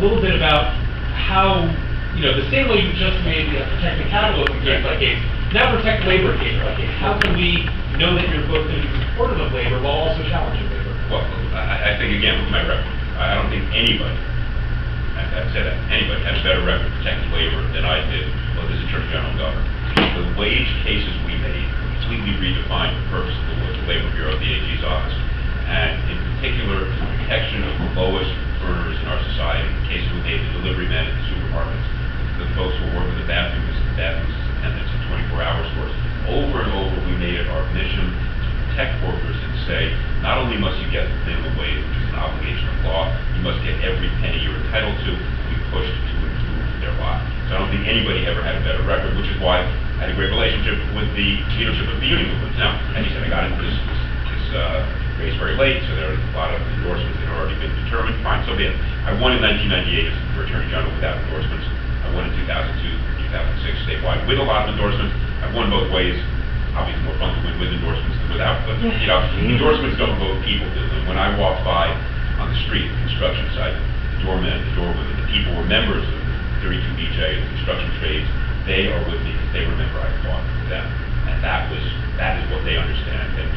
little bit about how, the same way you just made protecting capitalism case by case, now protect labor case by case. How can we know that you're both going to be supportive of labor while also challenging labor? Well, I think, again, with my record, I don't think anybody, I've said that, anybody has a better record protecting labor than I did both as Attorney General and Governor. The wage cases we made completely redefined the purpose of the Labor Bureau of the AG's office. And in particular, the protection of the lowest earners in our society. In cases we made the delivery men at the supermarkets, the folks who work in the bathrooms attendants in 24-hour stores. Over and over, we made it our mission to protect workers and say, not only must you get the minimum wage, which is an obligation of law, you must get every penny you're entitled to. We pushed to improve their lives. So I don't think anybody ever had a better record, which is why I had a great relationship with the leadership of the union movement. Now, as you said, I got into this race very late, so there were a lot of endorsements that had already been determined. Fine, so be it. I won in 1998 for Attorney General without endorsements. I won in 2002, 2006 statewide with a lot of endorsements. I've won both ways. Obviously more fun to win with endorsements than without, but endorsements don't vote, people do. And when I walked by on the street, the construction site, the doormen, the doorwomen, the people were members of the 32BJ, the construction trades, they are with me because they remember I fought for them. And that is what they understand. And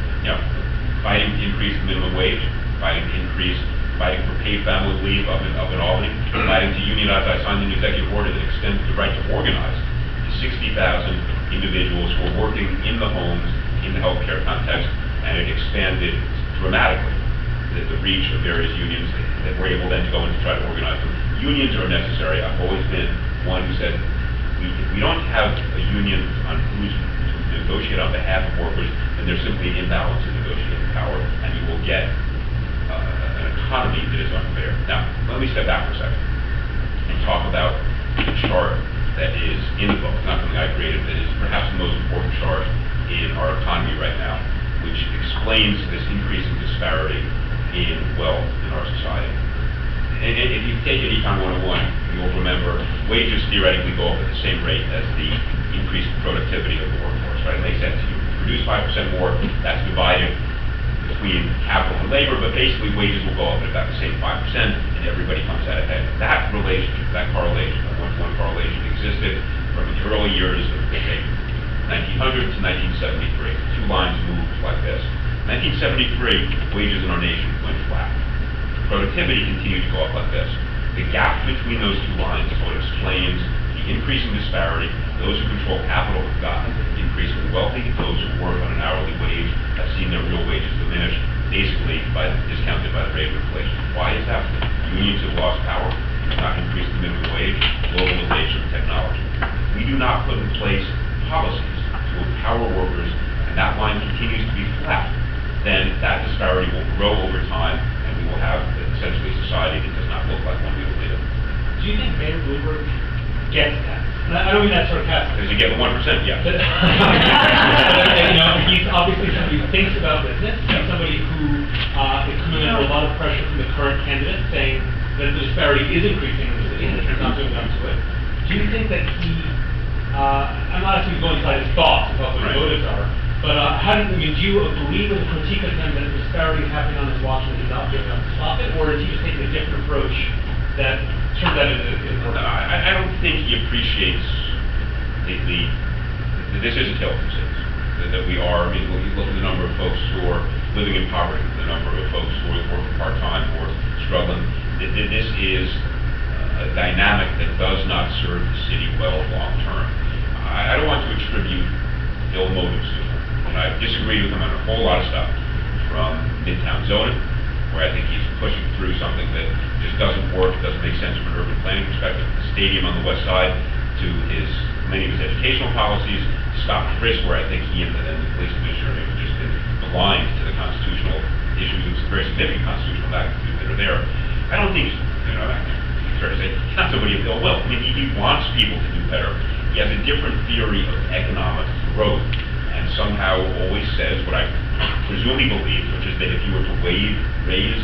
fighting to increase the minimum wage, fighting for paid family leave up in Albany, fighting to unionize. I signed an executive order that extends the right to organize to 60,000 individuals who are working in the homes, in the healthcare context, and it expanded dramatically the reach of various unions that were able then to go in to try to organize them. Unions are necessary. I've always been one who said, if we don't have a union on who's to negotiate on behalf of workers, then there's simply an imbalance in negotiating power, and you will get an economy that is unfair. Now, let me step back for a second and talk about the chart that is in the book. It's not something I created, but it is perhaps the most important chart in our economy right now, which explains this increasing disparity in wealth in our society. And if you take it Econ 101, you'll remember wages theoretically go up at the same rate as the increased productivity of the workforce, right? It makes sense. You produce 5% more, that's divided between capital and labor, but basically wages will go up at about the same 5%, and everybody comes out ahead. That relationship, that correlation, that one-to-one correlation existed from the early years of, say, 1900 to 1973. Two lines moved like this. 1973, wages in our nation went flat. Productivity continued to go up like this. The gap between those two lines is what explains the increasing disparity. Those who control capital have gotten increasingly wealthy. Those who work on an hourly wage have seen their real wages diminish, basically discounted by the rate of inflation. Why is that? Unions have lost power. They've not increased the minimum wage. Globalization of technology. We do not put in place policies to empower workers, and that line continues to be flat. Then that disparity will grow over time, and we will have essentially a society that does not look like one we will live in. Do you think Mayor Bloomberg gets that? I don't mean that sarcastically. Does he get the 1%? Yeah. He's obviously somebody who thinks about business. He's somebody who is coming under a lot of pressure from the current candidate, saying that the disparity is increasing in the city and it's not doing enough to it. Do you think that he? I'm not asking you to go inside his thoughts about what his motives are. But do you agree with the critique of him that the disparity is happening on his watch and he's not doing enough to stop it, or is he just taking a different approach that turns out into I don't think he appreciates this is a tale of two cities. That we are, I mean, when you look at the number of folks who are living in poverty, the number of folks who are working part-time or struggling, this is a dynamic that does not serve the city well long-term. I don't want to attribute ill motives to him. And I disagree with him on a whole lot of stuff, from Midtown zoning, where I think he's pushing through something that just doesn't work, doesn't make sense from an urban planning perspective, the stadium on the west side, to many of his educational policies, stop and frisk, where I think he and the police commissioner have just been blind to the constitutional issues and some very significant constitutional values that are there. I don't think, it's fair to say, he's not somebody of ill will. I mean, he wants people to do better. He has a different theory of economic growth, and somehow always says what I presumably believe, which is that if you were to raise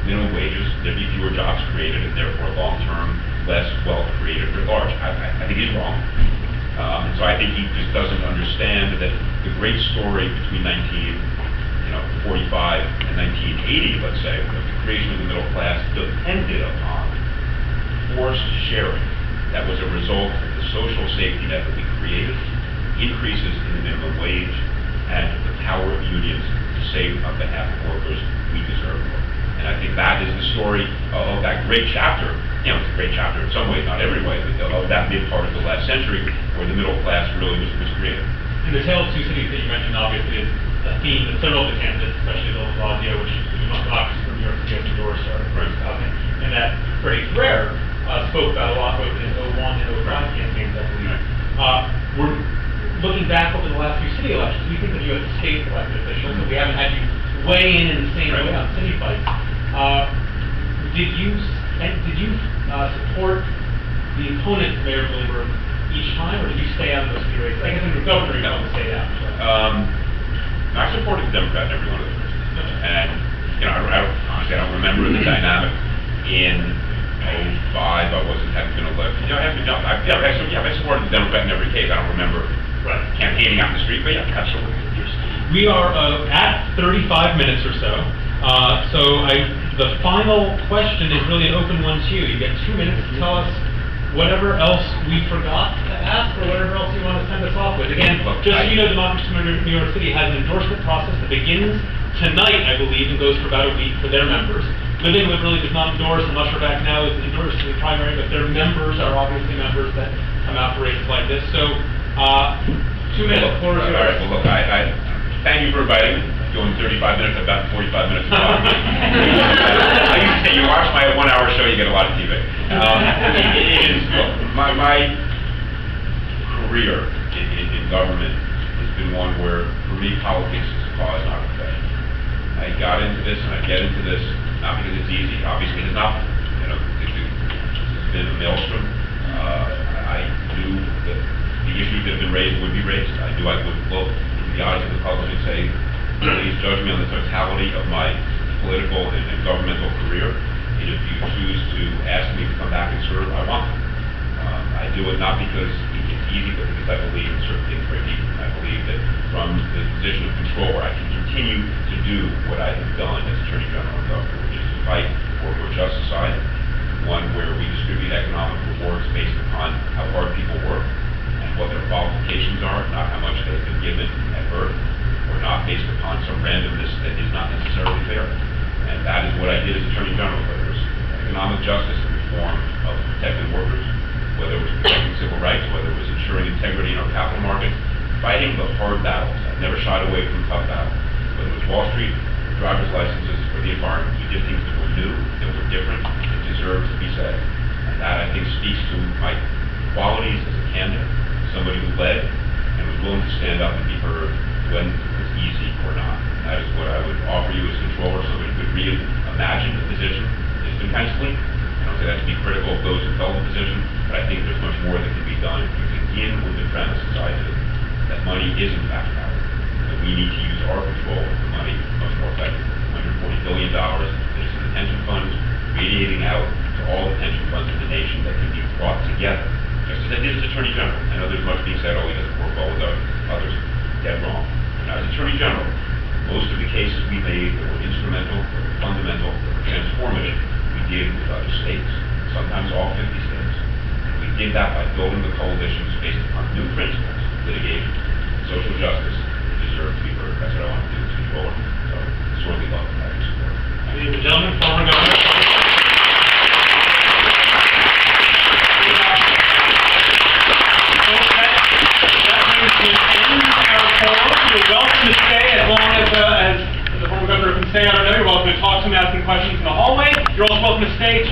minimum wages, there'd be fewer jobs created, and therefore long-term less wealth created at large. I think he's wrong. And so I think he just doesn't understand that the great story between 1945 and 1980, let's say, of the creation of the middle class depended upon forced sharing that was a result of the social safety net that we created, increases in the minimum wage, and the power of unions to say on behalf of workers, we deserve more. And I think that is the story of that great chapter. You know, it's a great chapter in some ways, not every way, but of that mid part of the last century where the middle class really was created. And the Tale of Two Cities that you mentioned obviously is a theme that several of the candidates, especially the Lavazia, which is democracy from New York City has endorsed, are espousing, and that Freddie Ferrer spoke about a lot both in 01 and 05 campaigns, I believe. We're looking back over the last few city elections. We think that you as a state elected officials, so we haven't had you weigh in the same way on city fights. Did you support the opponent, Mayor Bloomberg, each time, or did you stay out of those city races? I guess in the governor, you want to stay out. I supported the Democrat in every one of those races. And, you know, honestly, I don't remember the dynamic in 05. I hadn't been elected. You know, I supported the Democrat in every case. I don't remember campaigning out in the street, but yeah, absolutely. We are at 35 minutes or so. The final question is really an open one to you. You get 2 minutes to tell us whatever else we forgot to ask or whatever else you want to send us off with. Again, just so you know, Democracy from New York City has an endorsement process that begins tonight, I believe, and goes for about a week for their members. Living Liberally does not endorse, and Musherback now is endorsed in the primary, but their members are obviously members that come out for races like this. So, 2 minutes, floor is yours. All right, well, look, I thank you for inviting me. Going 35 minutes, about 45 minutes. I used to say, you watch my 1 hour show, you get a lot of TV. It is, look, my career in government has been one where, for me, politics is a cause, not a profession. I got into this, and I get into this, not because it's easy. Obviously, it's not. You know, it's been a maelstrom. I knew that the issues that have been raised would be raised. I knew I would look into the eyes of the public and say, please judge me on the totality of my political and governmental career. And if you choose to ask me to come back and serve, I want to. I do it not because it's easy, but because I believe in certain things very deeply. I believe that from the position of controller, I can continue to do what I have done as Attorney General and Governor, which is to fight for a just society, one where we distribute economic rewards based upon how hard people work and what their qualifications are, not how much they've been given at birth, or not based upon some randomness that is not necessarily fair. And that is what I did as Attorney General, whether it was economic justice in the form of protecting workers, whether it was protecting civil rights, whether it was ensuring integrity in our capital markets, fighting the hard battles. I've never shied away from tough battles. Whether it was Wall Street, or driver's licenses, or the environment, we did things that were new, that were different, that deserved to be said. And that, I think, speaks to my qualities as a candidate, somebody who led and was willing to stand up and be heard when it was easy or not. That is what I would offer you as controller, somebody who could reimagine the position. It's been kind of sleek. I don't say that to be critical of those who held the position, but I think there's much more that can be done if you begin with the premise, as I did, that money is in fact power, that we need to use our control of the money much more effectively. $140 billion that is in the pension funds, radiating out to all the pension funds in the nation that can be brought together, just as I did as Attorney General. I know there's much being said, oh, he doesn't work well with others. Dead wrong. When I was Attorney General, most of the cases we made that were instrumental, that were fundamental, that were transformative, we did with other states, sometimes all 50 states. And we did that by building the coalitions based upon new principles, litigation, social justice, that deserve to be heard. That's what I want to do as controller. So, sorely love to have your support. Ladies and gentlemen, former Governor. You're welcome to stay as long as the former governor can stay. I don't know. You're welcome to talk to him, ask him questions in the hallway. You're also welcome to stay, talk.